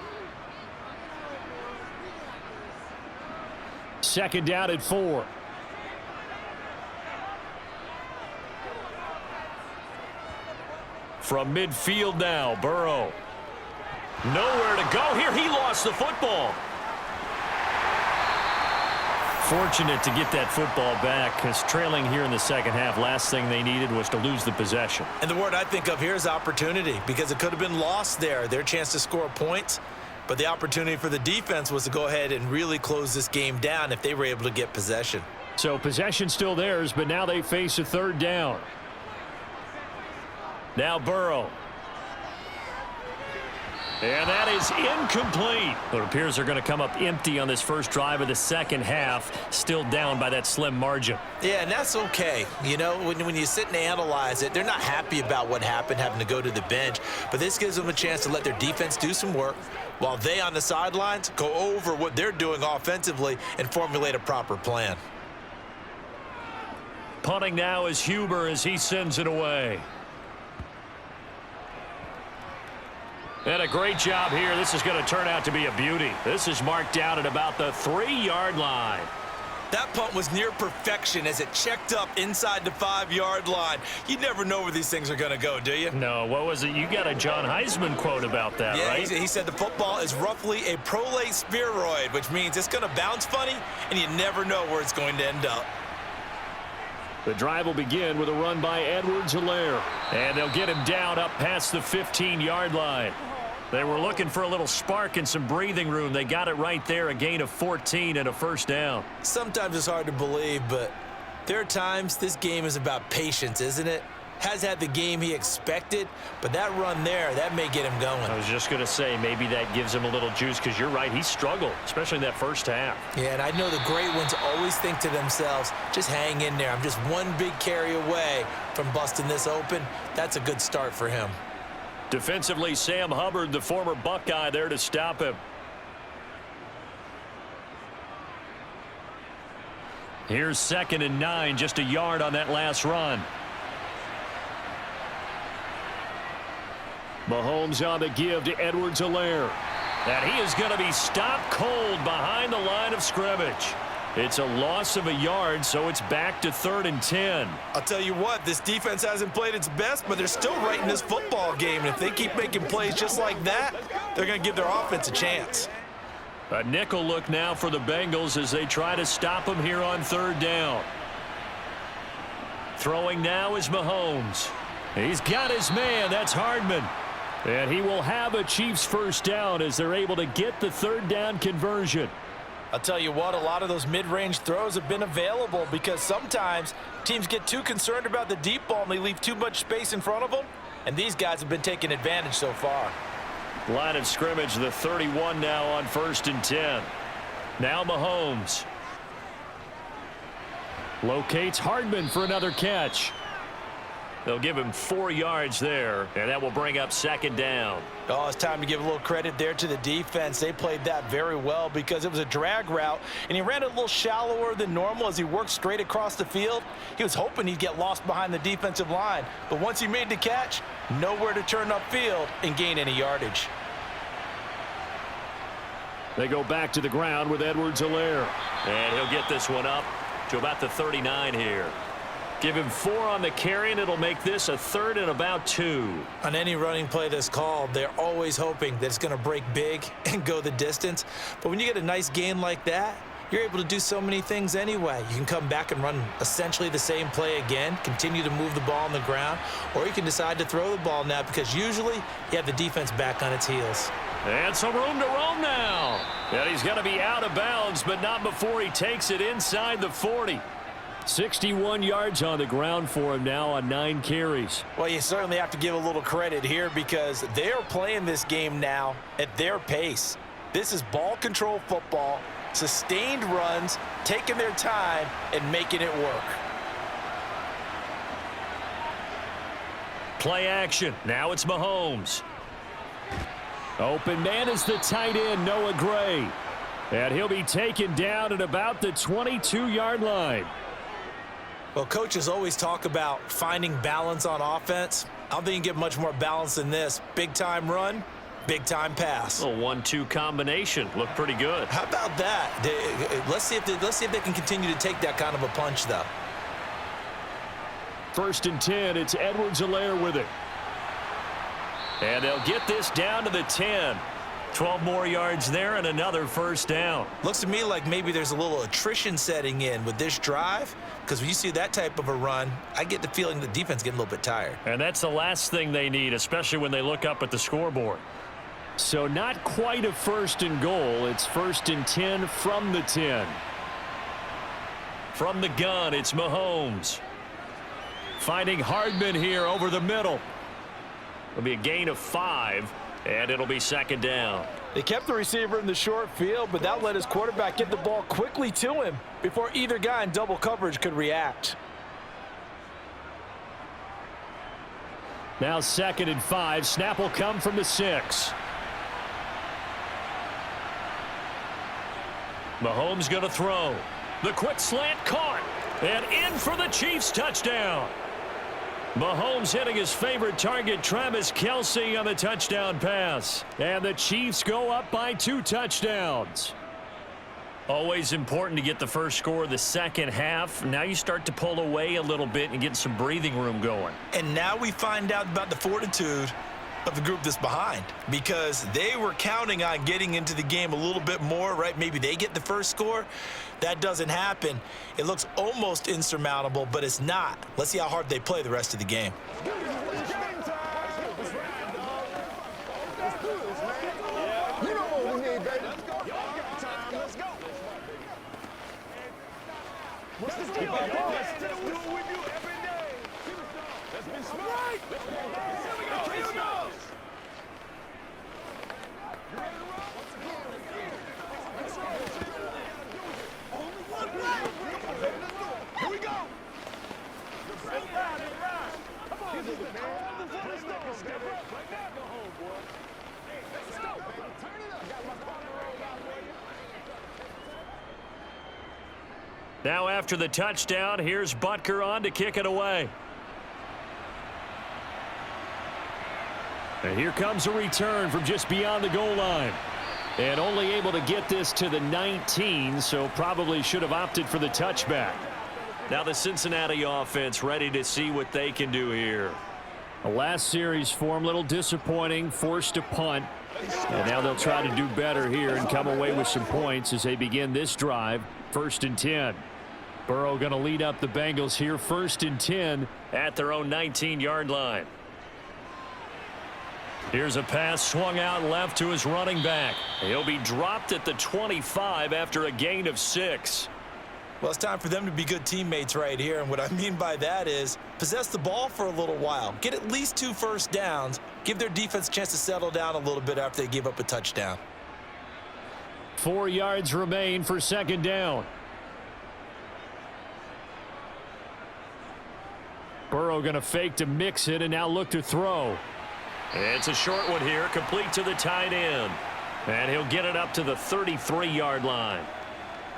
Second down at 4. From midfield now, Burrow. Nowhere to go here. He lost the football. Fortunate to get that football back, because trailing here in the second half, last thing they needed was to lose the possession. And the word I think of here is opportunity, because it could have been lost there. Their chance to score points, but the opportunity for the defense was to go ahead and really close this game down if they were able to get possession. So possession still theirs, but now they face a third down. Now Burrow. And that is incomplete. It appears they're going to come up empty on this first drive of the second half, still down by that slim margin. Yeah, and that's okay. You know, when you sit and analyze it, they're not happy about what happened, having to go to the bench. But this gives them a chance to let their defense do some work while they on the sidelines go over what they're doing offensively and formulate a proper plan. Punting now is Huber as he sends it away. And a great job here. This is going to turn out to be a beauty. This is marked out at about the 3-yard line. That punt was near perfection as it checked up inside the 5-yard line. You never know where these things are going to go, do you? No, what was it? You got a John Heisman quote about that, yeah, right? He said the football is roughly a prolate spheroid, which means it's going to bounce funny, and you never know where it's going to end up. The drive will begin with a run by Edwards-Helaire. And they'll get him down up past the 15-yard line. They were looking for a little spark and some breathing room. They got it right there, a gain of 14 and a first down. Sometimes it's hard to believe, but there are times this game is about patience, isn't it? Has had the game he expected, but that run there, that may get him going. I was just going to say, maybe that gives him a little juice, because you're right, he struggled, especially in that first half. Yeah, and I know the great ones always think to themselves, just hang in there. I'm just one big carry away from busting this open. That's a good start for him. Defensively, Sam Hubbard, the former Buckeye, there to stop him. Here's 2nd and 9, just a yard on that last run. Mahomes on the give to Edwards-Helaire. And he is going to be stopped cold behind the line of scrimmage. It's a loss of a yard, so it's back to 3rd and 10. I'll tell you what, this defense hasn't played its best, but they're still right in this football game. And if they keep making plays just like that, they're going to give their offense a chance. A nickel look now for the Bengals as they try to stop him here on 3rd down. Throwing now is Mahomes. He's got his man. That's Hardman. And he will have a Chiefs first down as they're able to get the 3rd down conversion. I'll tell you what, a lot of those mid-range throws have been available because sometimes teams get too concerned about the deep ball and they leave too much space in front of them, and these guys have been taking advantage so far. Line of scrimmage, the 31 now on 1st and 10. Now Mahomes. Locates Hardman for another catch. They'll give him 4 yards there, and that will bring up 2nd down. Oh, it's time to give a little credit there to the defense. They played that very well because it was a drag route, and he ran it a little shallower than normal as he worked straight across the field. He was hoping he'd get lost behind the defensive line, but once he made the catch, nowhere to turn upfield and gain any yardage. They go back to the ground with Edwards-Helaire, and he'll get this one up to about the 39 here. Give him 4 on the carry, and it'll make this a 3rd and about 2. On any running play that's called, they're always hoping that it's going to break big and go the distance. But when you get a nice gain like that, you're able to do so many things anyway. You can come back and run essentially the same play again, continue to move the ball on the ground, or you can decide to throw the ball now because usually you have the defense back on its heels. And some room to roam now. And he's going to be out of bounds, but not before he takes it inside the 40. 61 yards on the ground for him now on 9 carries. Well, you certainly have to give a little credit here because they're playing this game now at their pace. This is ball control football, sustained runs, taking their time and making it work. Play action. Now it's Mahomes. Open man is the tight end, Noah Gray. And he'll be taken down at about the 22-yard line. Well, coaches always talk about finding balance on offense. I don't think you can get much more balance than this. Big-time run, big-time pass. A 1-2 combination. Looked pretty good. How about that? Let's see if they can continue to take that kind of a punch, though. 1st and 10. It's Edwards-Helaire with it. And they'll get this down to the 10. 12 more yards there and another 1st down. Looks to me like maybe there's a little attrition setting in with this drive, because when you see that type of a run, I get the feeling the defense is getting a little bit tired. And that's the last thing they need, especially when they look up at the scoreboard. So not quite a 1st and goal. It's 1st and 10 from the 10. From the gun, it's Mahomes. Finding Hardman here over the middle. It'll be a gain of 5. And it'll be 2nd down. They kept the receiver in the short field, but that let his quarterback get the ball quickly to him before either guy in double coverage could react. Now 2nd and 5. Snap will come from the 6. Mahomes going to throw. The quick slant caught. And in for the Chiefs touchdown. Mahomes hitting his favorite target, Travis Kelce, on the touchdown pass. And the Chiefs go up by 2 touchdowns. Always important to get the first score of the second half. Now you start to pull away a little bit and get some breathing room going. And now we find out about the fortitude of the group that's behind, because they were counting on getting into the game a little bit more, right? Maybe they get the first score. That doesn't happen. It looks almost insurmountable, but it's not. Let's see how hard they play the rest of the game. Now after the touchdown, here's Butker on to kick it away. And here comes a return from just beyond the goal line. And only able to get this to the 19, so probably should have opted for the touchback. Now the Cincinnati offense ready to see what they can do here. The last series form, a little disappointing, forced to punt. And now they'll try to do better here and come away with some points as they begin this drive. 1st and 10. Burrow going to lead up the Bengals here. 1st and 10 at their own 19-yard line. Here's a pass swung out left to his running back. He'll be dropped at the 25 after a gain of 6. Well, it's time for them to be good teammates right here. And what I mean by that is possess the ball for a little while. Get at least 2 first downs. Give their defense a chance to settle down a little bit after they give up a touchdown. 4 yards remain for 2nd down. Burrow going to fake to mix it and now look to throw. It's a short one here, complete to the tight end. And he'll get it up to the 33-yard line.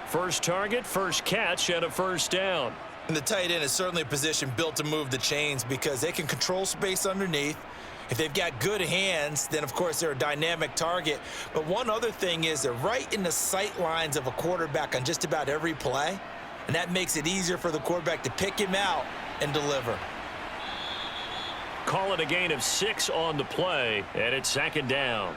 First target, first catch, and a 1st down. And the tight end is certainly a position built to move the chains because they can control space underneath. If they've got good hands, then, of course, they're a dynamic target. But one other thing is they're right in the sight lines of a quarterback on just about every play. And that makes it easier for the quarterback to pick him out and deliver. Call it a gain of 6 on the play, and it's 2nd down.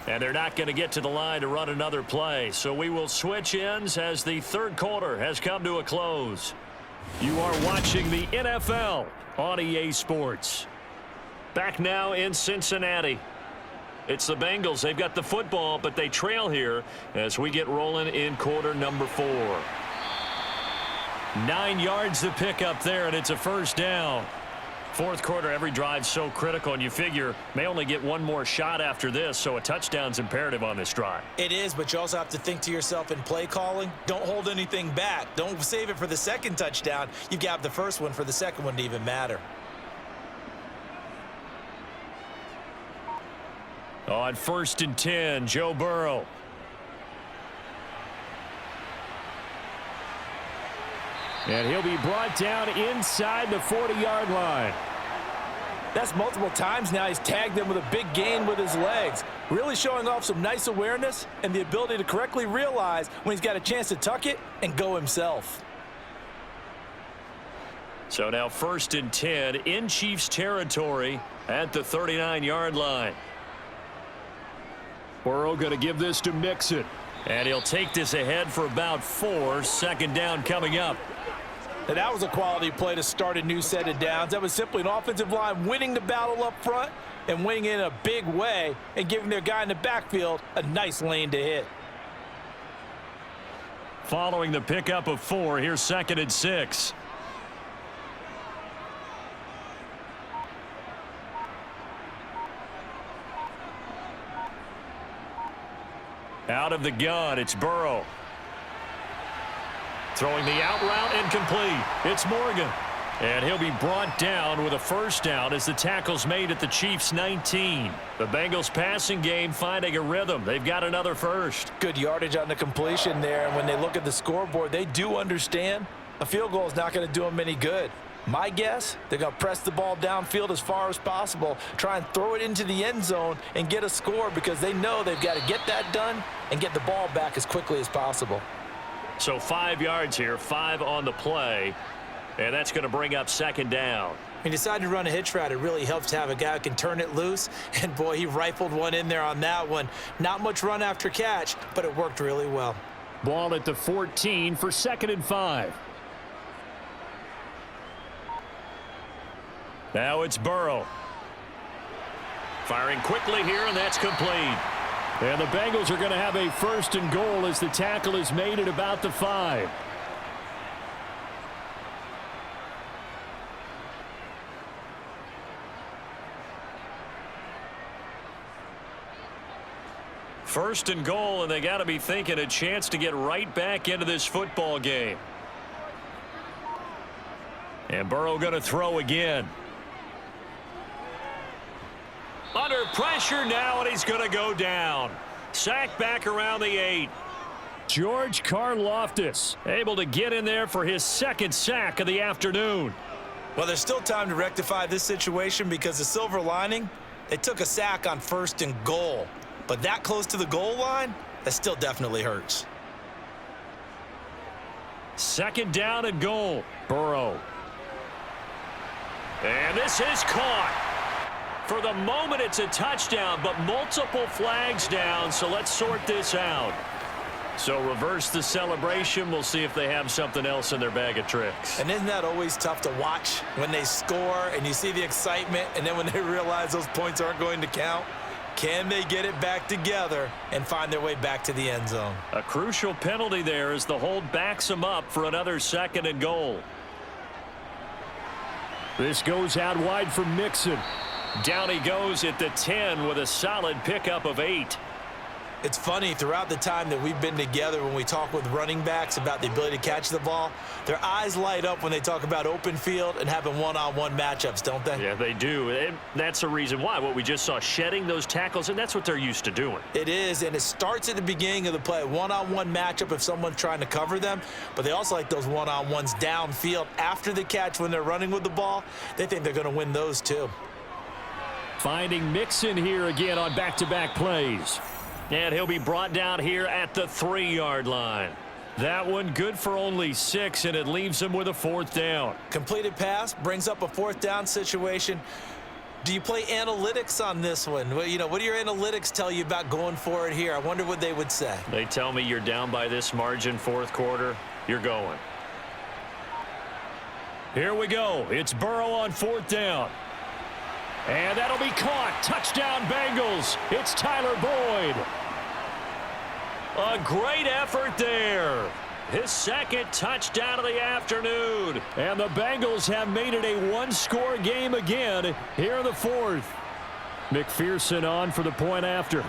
And they're not going to get to the line to run another play. So we will switch ends as the 3rd quarter has come to a close. You are watching the NFL on EA Sports. Back now in Cincinnati. It's the Bengals. They've got the football, but they trail here as we get rolling in quarter number 4. 9 yards to pick up there, and it's a 1st down. Fourth quarter, every drive so critical, and you figure may only get one more shot after this, so a touchdown's imperative on this drive. It is, but you also have to think to yourself in play calling, don't hold anything back. Don't save it for the second touchdown. You got the first one for the second one to even matter. On 1st and 10, Joe Burrow. And he'll be brought down inside the 40-yard line. That's multiple times now he's tagged them with a big gain with his legs. Really showing off some nice awareness and the ability to correctly realize when he's got a chance to tuck it and go himself. So now 1st and 10 in Chiefs territory at the 39-yard line. Burrow going to give this to Mixon. And he'll take this ahead for about 4. Second down coming up. Now that was a quality play to start a new set of downs. That was simply an offensive line winning the battle up front and winning in a big way and giving their guy in the backfield a nice lane to hit. Following the pickup of 4, here's 2nd and 6. Out of the gun, it's Burrow. Throwing the out route incomplete. It's Morgan. And he'll be brought down with a first down as the tackle's made at the Chiefs' 19. The Bengals passing game finding a rhythm. They've got another first. Good yardage on the completion there. And when they look at the scoreboard, they do understand a field goal is not going to do them any good. My guess, they're going to press the ball downfield as far as possible, try and throw it into the end zone and get a score because they know they've got to get that done and get the ball back as quickly as possible. So 5 yards here, 5 on the play, and that's going to bring up 2nd down. When you decide to run a hitch route, it really helps to have a guy who can turn it loose, and boy, he rifled one in there on that one. Not much run after catch, but it worked really well. Ball at the 14 for 2nd and 5. Now it's Burrow. Firing quickly here, and that's complete. And the Bengals are going to have a 1st and goal as the tackle is made at about the 5. First and goal, and they got to be thinking a chance to get right back into this football game. And Burrow going to throw again. Under pressure now, and he's going to go down. Sacked back around the 8. George Karlaftis able to get in there for his 2nd sack of the afternoon. Well, there's still time to rectify this situation because the silver lining, they took a sack on 1st and goal. But that close to the goal line, that still definitely hurts. 2nd down and goal. Burrow. And this is caught. For the moment, it's a touchdown, but multiple flags down, so let's sort this out. So reverse the celebration. We'll see if they have something else in their bag of tricks. And isn't that always tough to watch when they score and you see the excitement, and then when they realize those points aren't going to count? Can they get it back together and find their way back to the end zone? A crucial penalty there as the hold backs them up for another 2nd and goal. This goes out wide for Mixon. Down he goes at the 10 with a solid pickup of 8. It's funny, throughout the time that we've been together, when we talk with running backs about the ability to catch the ball, their eyes light up when they talk about open field and having one-on-one matchups, don't they? Yeah, they do. And that's the reason why. What we just saw, shedding those tackles, and that's what they're used to doing. It is, and it starts at the beginning of the play. One-on-one matchup if someone's trying to cover them, but they also like those one-on-ones downfield after the catch when they're running with the ball. They think they're going to win those too. Finding Mixon here again on back-to-back plays. And he'll be brought down here at the 3-yard line. That one good for only 6, and it leaves him with a 4th down. Completed pass brings up a 4th down situation. Do you play analytics on this one? Well, you know, what do your analytics tell you about going for it here? I wonder what they would say. They tell me you're down by this margin 4th quarter, you're going. Here we go. It's Burrow on 4th down. And that'll be caught. Touchdown Bengals. It's Tyler Boyd. A great effort there. His second touchdown of the afternoon. And the Bengals have made it a one-score game again here in the fourth. McPherson on for the point after.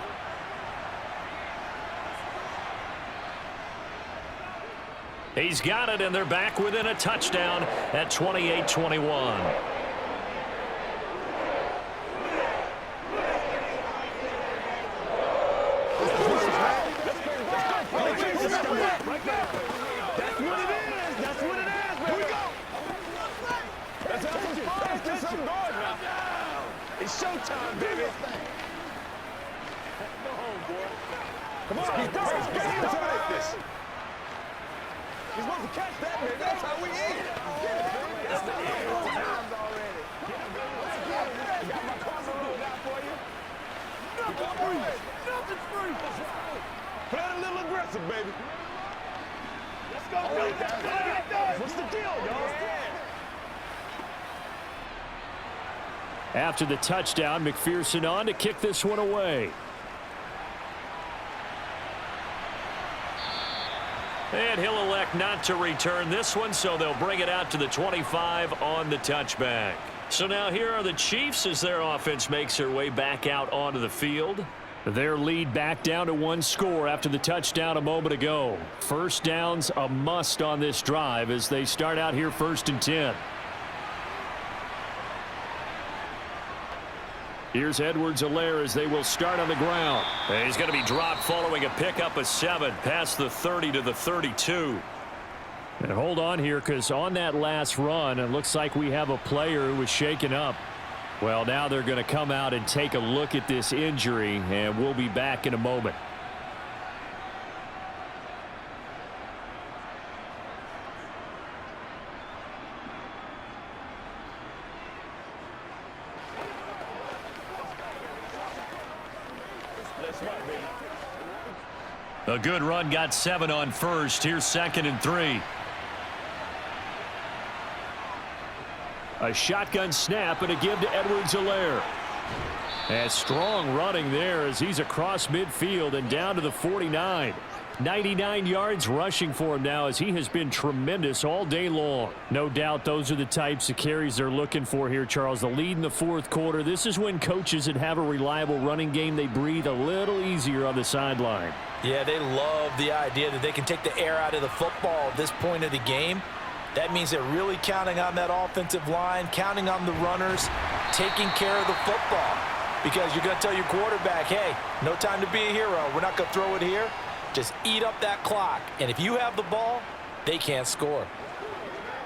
He's got it, and they're back within a touchdown at 28-21. It's showtime, baby. Come on, let's go like this. You're supposed to catch that, baby. That's how we eat. That's the times already. I got my corner rolled out for you. Nothing's free. Nothing's free. Play a little aggressive, baby. Let's go, baby. What's the deal, y'all? After the touchdown, McPherson on to kick this one away. And he'll elect not to return this one, so they'll bring it out to the 25 on the touchback. So now here are the Chiefs as their offense makes their way back out onto the field. Their lead back down to one score after the touchdown a moment ago. First down's a must on this drive as they start out here 1st and 10. Here's Edwards-Helaire as they will start on the ground. He's going to be dropped following a pickup of 7 past the 30 to the 32. And hold on here, because on that last run, it looks like we have a player who was shaken up. Well, now they're going to come out and take a look at this injury, and we'll be back in a moment. A good run, got 7 on first. Here's 2nd and 3. A shotgun snap and a give to Edwards-Helaire. And strong running there as he's across midfield and down to the 49. 99 yards rushing for him now as he has been tremendous all day long. No doubt those are the types of carries they're looking for here, Charles. The lead in the fourth quarter. This is when coaches that have a reliable running game, they breathe a little easier on the sideline. Yeah, they love the idea that they can take the air out of the football at this point of the game. That means they're really counting on that offensive line, counting on the runners, taking care of the football. Because you're going to tell your quarterback, hey, no time to be a hero. We're not going to throw it here. Just eat up that clock. And if you have the ball, they can't score.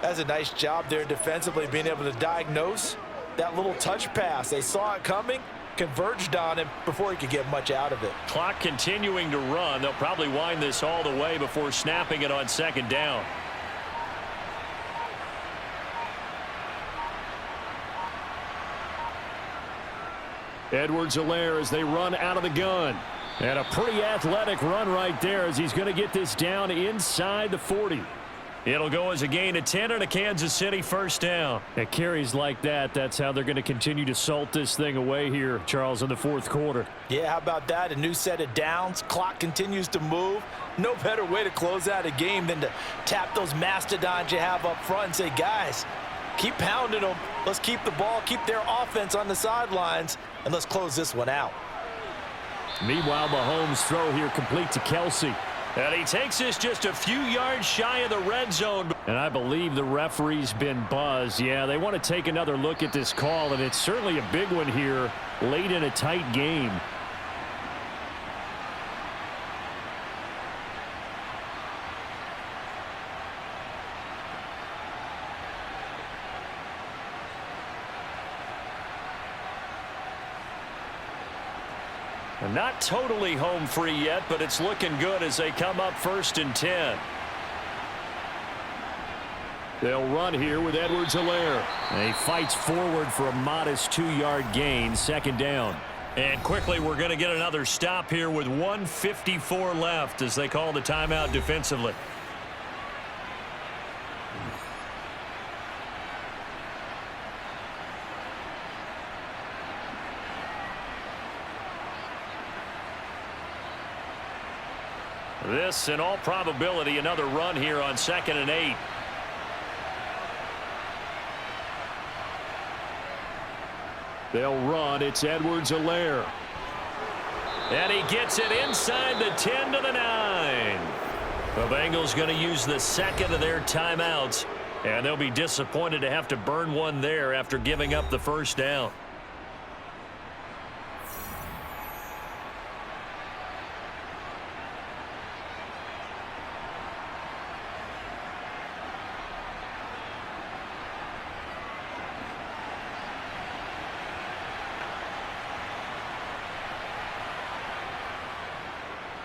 That's a nice job there defensively, being able to diagnose that little touch pass. They saw it coming, converged on him before he could get much out of it. Clock continuing to run. They'll probably wind this all the way before snapping it on 2nd down. Edwards-Helaire as they run out of the gun. And a pretty athletic run right there as he's going to get this down inside the 40. It'll go as a gain of 10 and a Kansas City first down. At carries like that, that's how they're going to continue to salt this thing away here, Charles, in the fourth quarter. Yeah, how about that? A new set of downs. Clock continues to move. No better way to close out a game than to tap those mastodons you have up front and say, guys, keep pounding them. Let's keep the ball, keep their offense on the sidelines, and let's close this one out. Meanwhile, Mahomes' throw here complete to Kelsey. And he takes this just a few yards shy of the red zone. And I believe the referee's been buzzed. Yeah, they want to take another look at this call, and it's certainly a big one here late in a tight game. Not totally home free yet, but it's looking good as they come up 1st and 10. They'll run here with Edwards-Helaire. He fights forward for a modest 2-yard gain, 2nd down. And quickly, we're going to get another stop here with 1:54 left as they call the timeout defensively. This, in all probability, another run here on 2nd and 8. They'll run. It's Edwards-Helaire. And he gets it inside the 10 to the 9. The Bengals going to use the second of their timeouts, and they'll be disappointed to have to burn one there after giving up the first down.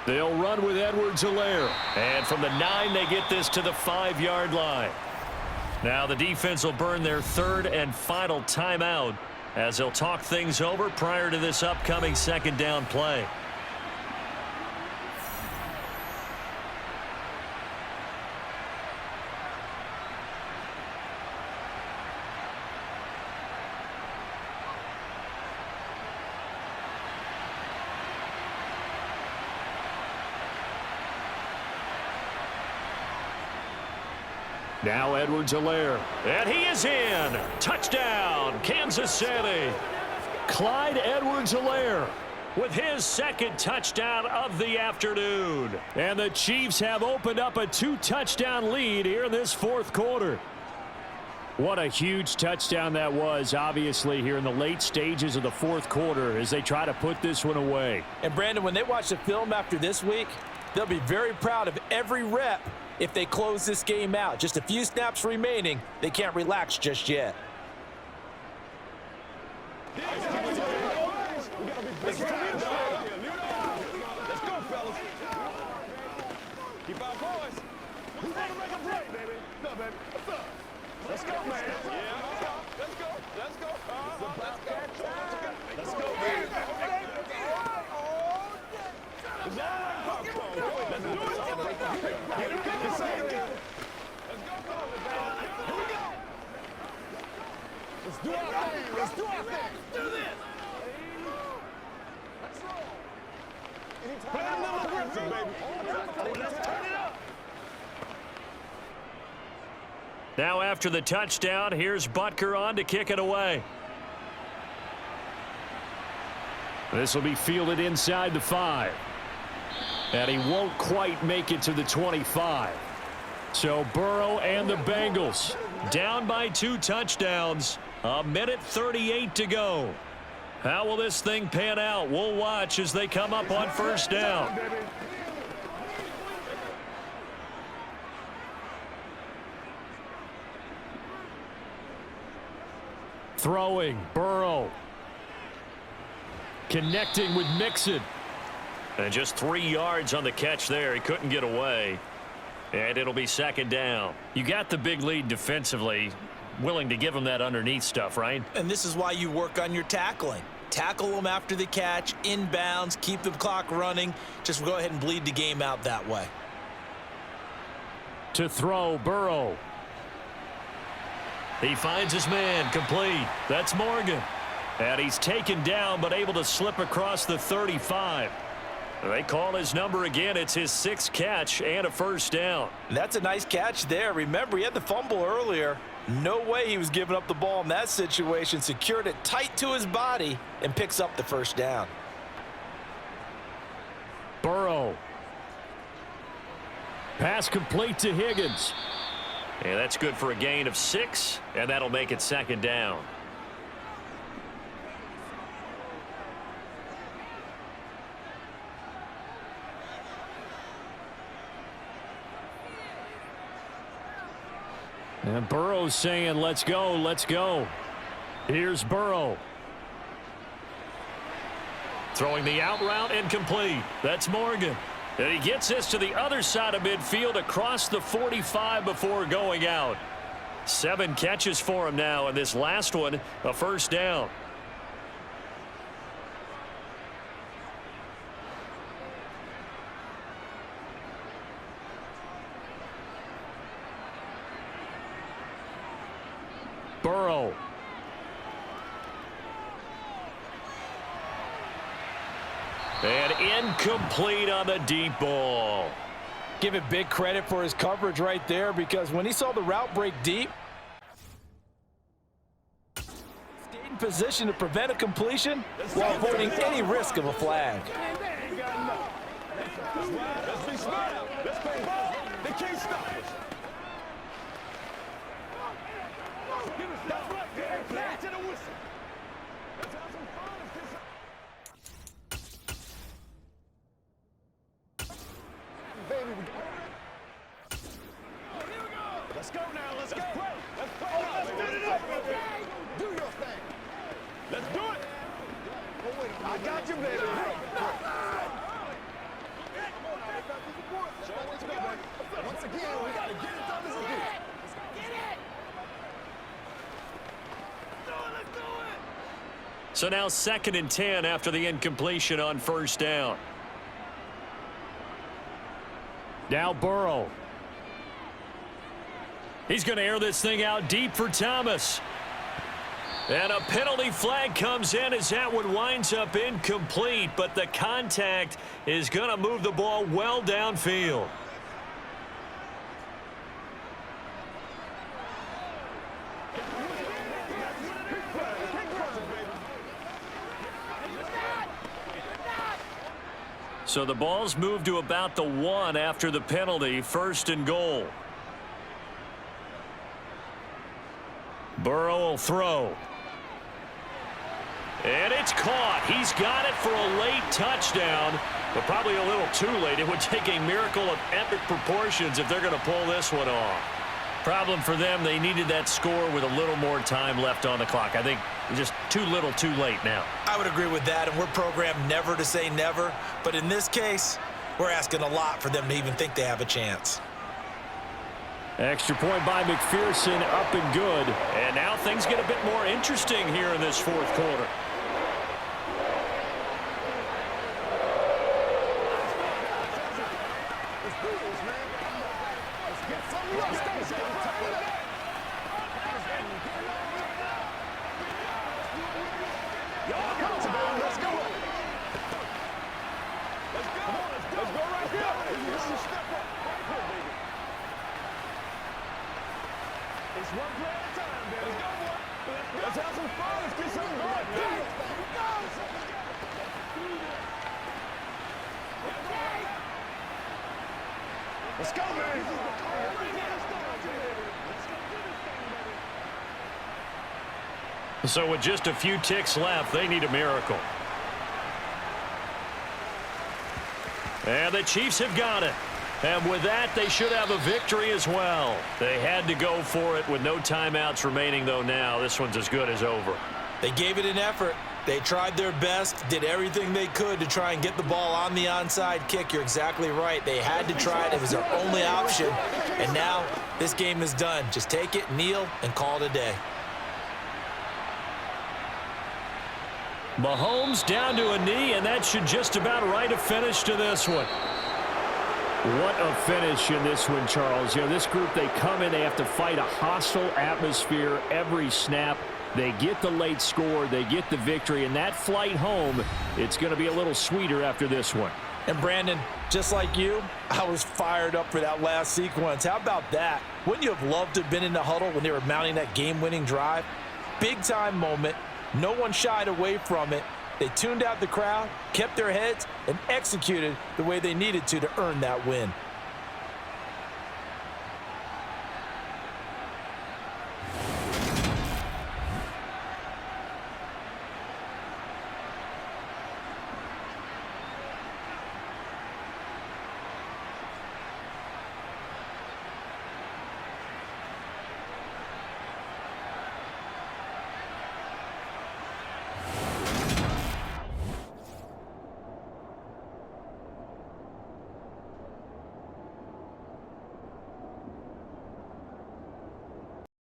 They'll run with Edwards-Helaire. And from the 9, they get this to the 5-yard line. Now the defense will burn their third and final timeout as they'll talk things over prior to this upcoming second down play. Now Edwards-Helaire. And he is in. Touchdown, Kansas City. Clyde Edwards-Helaire with his second touchdown of the afternoon. And the Chiefs have opened up a 2-touchdown lead here in this fourth quarter. What a huge touchdown that was, obviously, here in the late stages of the fourth quarter as they try to put this one away. And, Brandon, when they watch the film after this week, they'll be very proud of every rep if they close this game out. Just a few snaps remaining. They can't relax just yet. Let's go, fellas. Keep our voice. Who's going to make a play, baby? No, baby. What's up? Let's go, man. Yeah. Let's go. Let's go. Let's go, baby. It's all right, popcorn. Let's do it. Let's do our thing. Let's do our thing. Let's do this. Let's roll. Play a little aggressive, baby. Let's turn it up. Now after the touchdown, here's Butker on to kick it away. This will be fielded inside the 5. And he won't quite make it to the 25. So Burrow and the Bengals down by 2 touchdowns. 1:38 to go. How will this thing pan out? We'll watch as they come up on first down. Throwing, Burrow. Connecting with Mixon. And just 3 yards on the catch there. He couldn't get away. And it'll be second down. You got the big lead defensively. Willing to give them that underneath stuff, right? And this is why you work on your tackling. Tackle them after the catch, inbounds, keep the clock running. Just go ahead and bleed the game out that way. To throw, Burrow. He finds his man, complete. That's Morgan. And he's taken down but able to slip across the 35. They call his number again. It's his 6th catch and a first down. That's a nice catch there. Remember, he had the fumble earlier. No way he was giving up the ball in that situation. Secured it tight to his body and picks up the first down. Burrow. Pass complete to Higgins. And that's good for a gain of 6, and that'll make it second down. And Burrow's saying, let's go, let's go. Here's Burrow. Throwing the out route incomplete. That's Morgan. And he gets this to the other side of midfield across the 45 before going out. 7 catches for him now, and this last one, a first down. Burrow. And incomplete on the deep ball. Give it big credit for his coverage right there, because when he saw the route break deep, stayed in position to prevent a completion while avoiding any risk of a flag. Let's be smart. Let's play ball. They can't stop us. Give us that. Back to the whistle. Let's have some fun. Baby, we got it. Here we go. Let's go now. Let's go. Let's play. Let's do it up. Do your thing. Let's do it. Oh, wait. I got you, baby. Once again, we got to get it done as a group. Get it! Let's do it! So now 2nd and 10 after the incompletion on first down. Now Burrow. He's going to air this thing out deep for Thomas. And a penalty flag comes in as that one winds up incomplete, but the contact is going to move the ball well downfield. So the ball's moved to about the 1 after the penalty, 1st and goal. Burrow will throw. And it's caught. He's got it for a late touchdown, but probably a little too late. It would take a miracle of epic proportions if they're going to pull this one off. Problem for them, they needed that score with a little more time left on the clock. I think just too little too late now. I would agree with that, and we're programmed never to say never. But in this case, we're asking a lot for them to even think they have a chance. Extra point by McPherson, up and good. And now things get a bit more interesting here in this 4th quarter. Let's go, man. So with just a few ticks left, they need a miracle. And the Chiefs have got it. And with that, they should have a victory as well. They had to go for it with no timeouts remaining, though now. This one's as good as over. They gave it an effort. They tried their best, did everything they could to try and get the ball on the onside kick. You're exactly right. They had to try it. It was their only option. And now this game is done. Just take it, kneel, and call it a day. Mahomes down to a knee, and that should just about write a finish to this one. What a finish in this one, Charles. You know, this group, they come in, they have to fight a hostile atmosphere every snap. They get the late score, they get the victory, and that flight home, it's going to be a little sweeter after this one. And Brandon, just like you, I was fired up for that last sequence. How about that? Wouldn't you have loved to have been in the huddle when they were mounting that game-winning drive? Big-time moment. No one shied away from it. They tuned out the crowd, kept their heads, and executed the way they needed to earn that win.